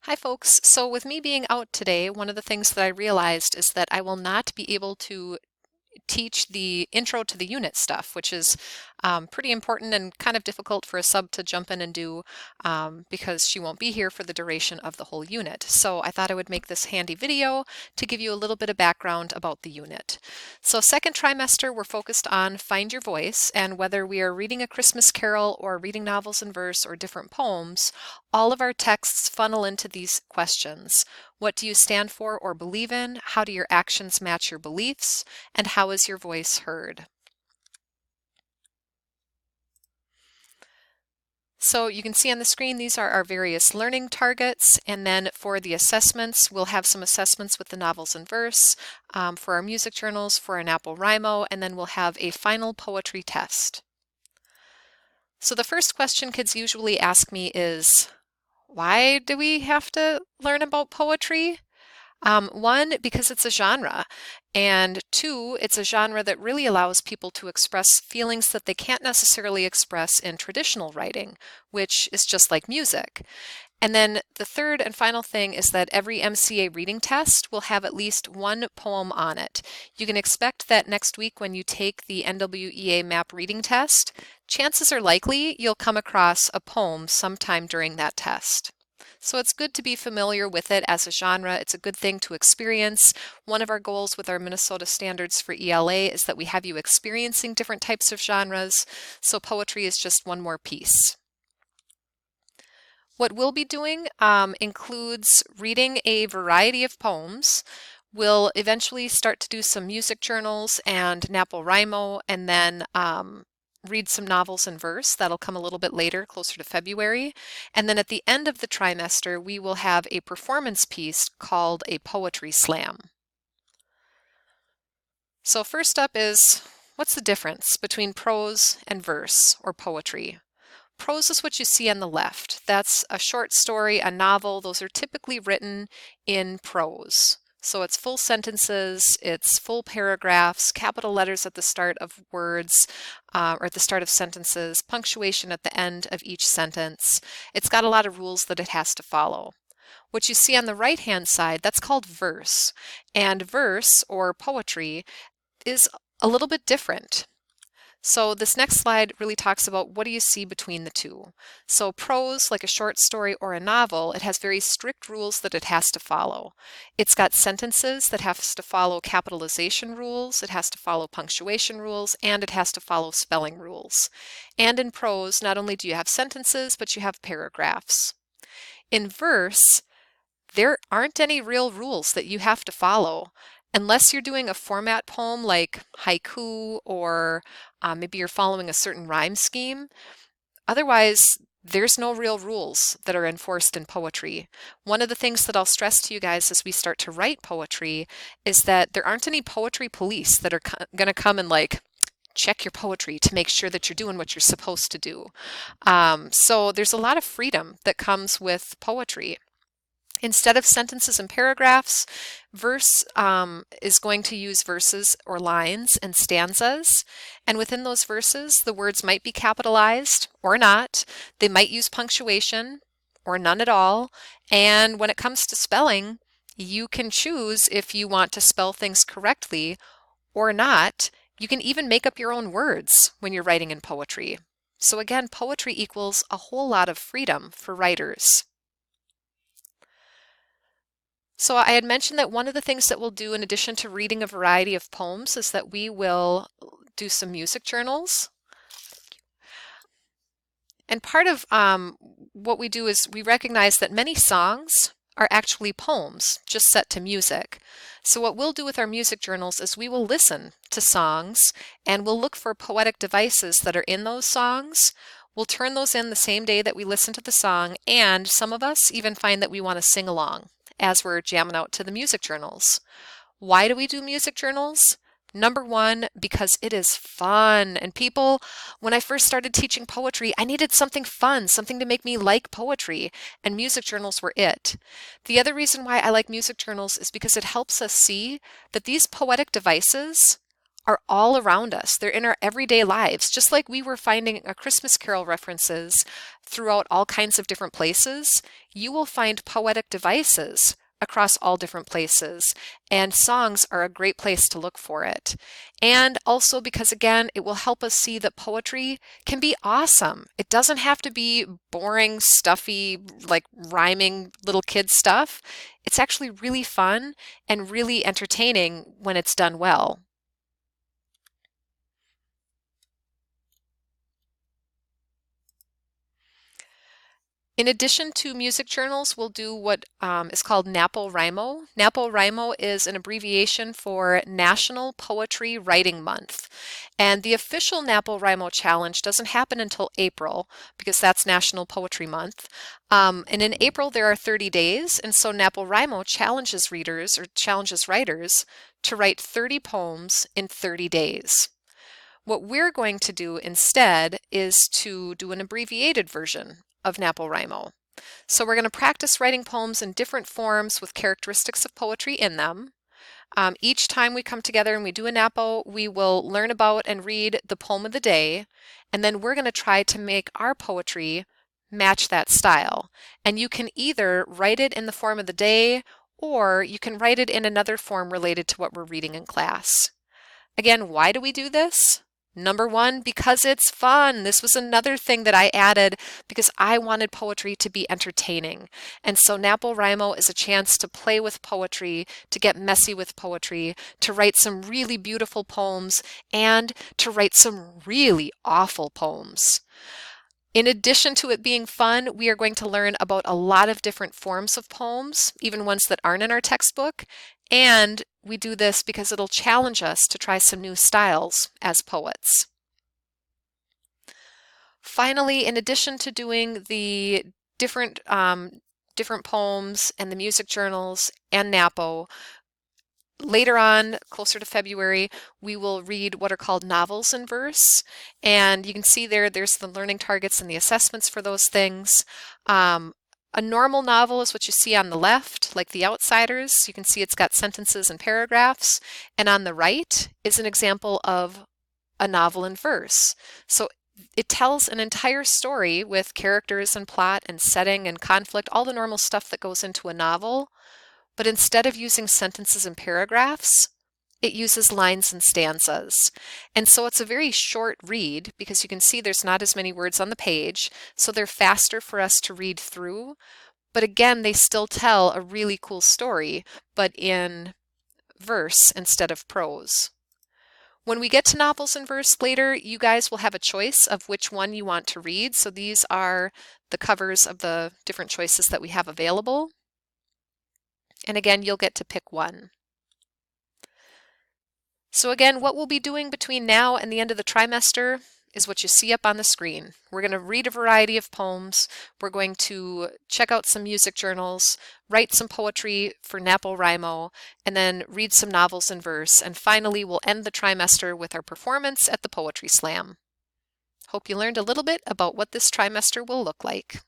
Hi folks. So with me being out today, one of the things that I realized is that I will not be able to teach the intro to the unit stuff, which is pretty important and kind of difficult for a sub to jump in and do because she won't be here for the duration of the whole unit. So I thought I would make this handy video to give you a little bit of background about the unit. So second trimester, we're focused on Find Your Voice, and whether we are reading a Christmas carol or reading novels in verse or different poems, all of our texts funnel into these questions. What do you stand for or believe in? How do your actions match your beliefs? And how is your voice heard? So you can see on the screen, these are our various learning targets. And then for the assessments, we'll have some assessments with the novels in verse, for our music journals, for our NaPoWriMo, and then we'll have a final poetry test. So the first question kids usually ask me is, why do we have to learn about poetry? One, because it's a genre, and two, it's a genre that really allows people to express feelings that they can't necessarily express in traditional writing, which is just like music. And then the third and final thing is that every MCA reading test will have at least one poem on it. You can expect that next week when you take the NWEA MAP reading test, chances are likely you'll come across a poem sometime during that test. So it's good to be familiar with it as a genre. It's a good thing to experience. One of our goals with our Minnesota Standards for ELA is that we have you experiencing different types of genres, so poetry is just one more piece. What we'll be doing includes reading a variety of poems. We'll eventually start to do some music journals and NaPoWriMo, and then read some novels in verse. That'll come a little bit later, closer to February. And then at the end of the trimester, we will have a performance piece called a poetry slam. So first up is, what's the difference between prose and verse or poetry? Prose is what you see on the left. That's a short story, a novel. Those are typically written in prose. So it's full sentences, it's full paragraphs, capital letters at the start of words or at the start of sentences, punctuation at the end of each sentence. It's got a lot of rules that it has to follow. What you see on the right-hand side, that's called verse. And verse, or poetry, is a little bit different. So this next slide really talks about what do you see between the two. So prose, like a short story or a novel, it has very strict rules that it has to follow. It's got sentences that has to follow capitalization rules, it has to follow punctuation rules, and it has to follow spelling rules. And in prose, not only do you have sentences, but you have paragraphs. In verse, there aren't any real rules that you have to follow. Unless you're doing a format poem like haiku or maybe you're following a certain rhyme scheme, otherwise there's no real rules that are enforced in poetry. One of the things that I'll stress to you guys as we start to write poetry is that there aren't any poetry police that are going to come and like check your poetry to make sure that you're doing what you're supposed to do. So there's a lot of freedom that comes with poetry. Instead of sentences and paragraphs, verse is going to use verses or lines and stanzas. And within those verses, the words might be capitalized or not. They might use punctuation or none at all. And when it comes to spelling, you can choose if you want to spell things correctly or not. You can even make up your own words when you're writing in poetry. So again, poetry equals a whole lot of freedom for writers. So I had mentioned that one of the things that we'll do in addition to reading a variety of poems is that we will do some music journals. And part of what we do is we recognize that many songs are actually poems, just set to music. So what we'll do with our music journals is we will listen to songs and we'll look for poetic devices that are in those songs. We'll turn those in the same day that we listen to the song, and some of us even find that we want to sing along as we're jamming out to the music journals. Why do we do music journals? Number one, because it is fun. And people, when I first started teaching poetry, I needed something fun, something to make me like poetry, and music journals were it. The other reason why I like music journals is because it helps us see that these poetic devices are all around us. They're in our everyday lives, just like we were finding a Christmas Carol references throughout all kinds of different places. You will find poetic devices across all different places, and songs are a great place to look for it. And also because, again, it will help us see that poetry can be awesome. It doesn't have to be boring, stuffy, like rhyming little kid stuff. It's actually really fun and really entertaining when it's done well. In addition to music journals, we'll do what is called NaPoWriMo. NaPoWriMo is an abbreviation for National Poetry Writing Month. And the official NaPoWriMo challenge doesn't happen until April because that's National Poetry Month. And in April there are 30 days, and so NaPoWriMo challenges readers or challenges writers to write 30 poems in 30 days. What we're going to do instead is to do an abbreviated version of NaPoWriMo. So we're going to practice writing poems in different forms with characteristics of poetry in them. Each time we come together and we do a NaPo, we will learn about and read the poem of the day, and then we're going to try to make our poetry match that style. And you can either write it in the form of the day, or you can write it in another form related to what we're reading in class. Again, why do we do this? Number one, because it's fun. This was another thing that I added because I wanted poetry to be entertaining. And so NaPoWriMo is a chance to play with poetry, to get messy with poetry, to write some really beautiful poems, and to write some really awful poems. In addition to it being fun, we are going to learn about a lot of different forms of poems, even ones that aren't in our textbook. And we do this because it'll challenge us to try some new styles as poets. Finally, in addition to doing the different poems and the music journals and NaPo, later on, closer to February, we will read what are called novels in verse. And you can see there's the learning targets and the assessments for those things. A normal novel is what you see on the left, like The Outsiders. You can see it's got sentences and paragraphs. And on the right is an example of a novel in verse. So it tells an entire story with characters and plot and setting and conflict, all the normal stuff that goes into a novel. But instead of using sentences and paragraphs, it uses lines and stanzas. And so it's a very short read because you can see there's not as many words on the page, so they're faster for us to read through. But again, they still tell a really cool story, but in verse instead of prose. When we get to novels in verse later, you guys will have a choice of which one you want to read. So these are the covers of the different choices that we have available. And again, you'll get to pick one. So again, what we'll be doing between now and the end of the trimester is what you see up on the screen. We're going to read a variety of poems. We're going to check out some music journals, write some poetry for NaPoWriMo, and then read some novels in verse. And finally, we'll end the trimester with our performance at the Poetry Slam. Hope you learned a little bit about what this trimester will look like.